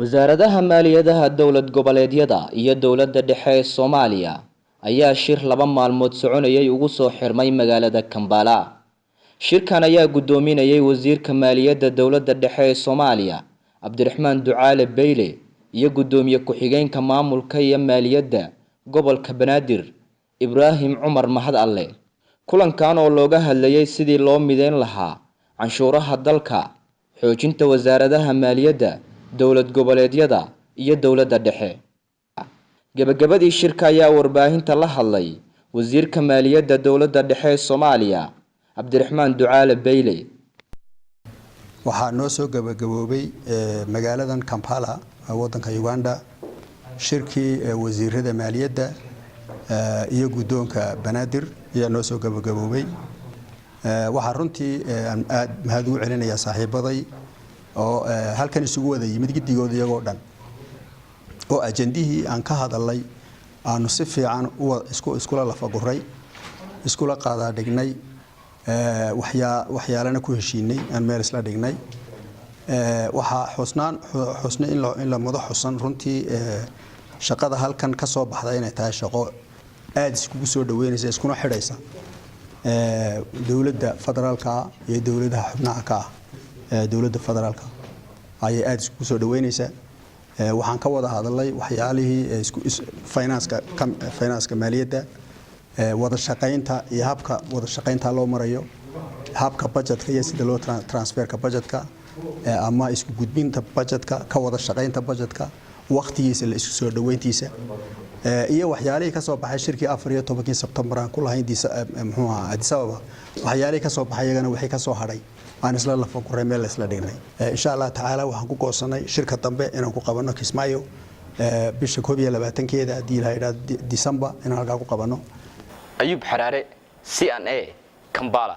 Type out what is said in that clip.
Wasaaradaha maaliyadaha dowlad goboleedyada iyo dowladda dhexe ee Soomaaliya ayaa shir 2 maalmood soconayay ugu soo xirmay magaalada Kampala. Shirkan ayaa gudoominayay wasiirka maaliyadda dowladda dhexe ee Soomaaliya Cabdiraxmaan Ducaale Beyle iyo gudoomiye ku-xigeenka maamulka iyo maaliyadda gobolka Banaadir Ibraahim Cumar Mahad Alle. Kulankan oo looga hadlayay sidii loo mideyn lahaa canshuuraha dalka, xoojinta wasaaradaha maaliyadda dowlad goboleedyada iyo dowladda dhexe. Gabagabadii shirka ayaa warbaahinta la hadlay wasiirka maaliyadda dowladda dhexe ee Soomaaliya Cabdiraxmaan Ducaale Beyle. waxaa noo soo gabagaboobay magaaladan Kampala wadanka Uganda shirkii wasiirada maaliyadda iyo gudoonka Banaadir ayaa noo soo gabagaboobay. waxaa runtii aad mahad u celinayaa saaxiibaday oo halkan isugu wada yimid gidigooda iyagoo dhan oo ajandihii aan ka hadalay aanu si fiican iskula lafaguray iskula qaada dhignay waxyaalana ku heshiinay aan meel isla dhignay. waxa xusna in la madax xusan runtii shaqada halkan ka soo baxday inay tahay shaqo aad iskugu soo dhaweynaysa iskuna xidhaysa dowladda federaalka iyo dowladaha xubnaha ka ah dowladda federaalka ayay aad iskugu soo dhaweynaysa. waxaan ka wada hadalay waxyaalihii finance-ka maaliyadda wada shaqaynta iyo habka wada shaqaynta loo marayo habka budgetka iyo sida loo transferka budgetka ama isku gudbinta budgetka ka wada shaqaynta budgetka waqtigiisa la isku soo dhaweyntiisa iyo waxyaalihii ka soo baxay shirkii 14 September aan ku lahayn Addis Ababa waxyaalihii ka soo baxay iyagana wixii ka soo hadhay aan isla lafaguray meel isla dhignay. insha Allah taala waxaan ku goosanay shirka dambe inaan ku qabano Kismaayo bisha 22keeda hadii la yiraahdo December inaan halka ku qabano. Ayub Xaraare CNA Kampala.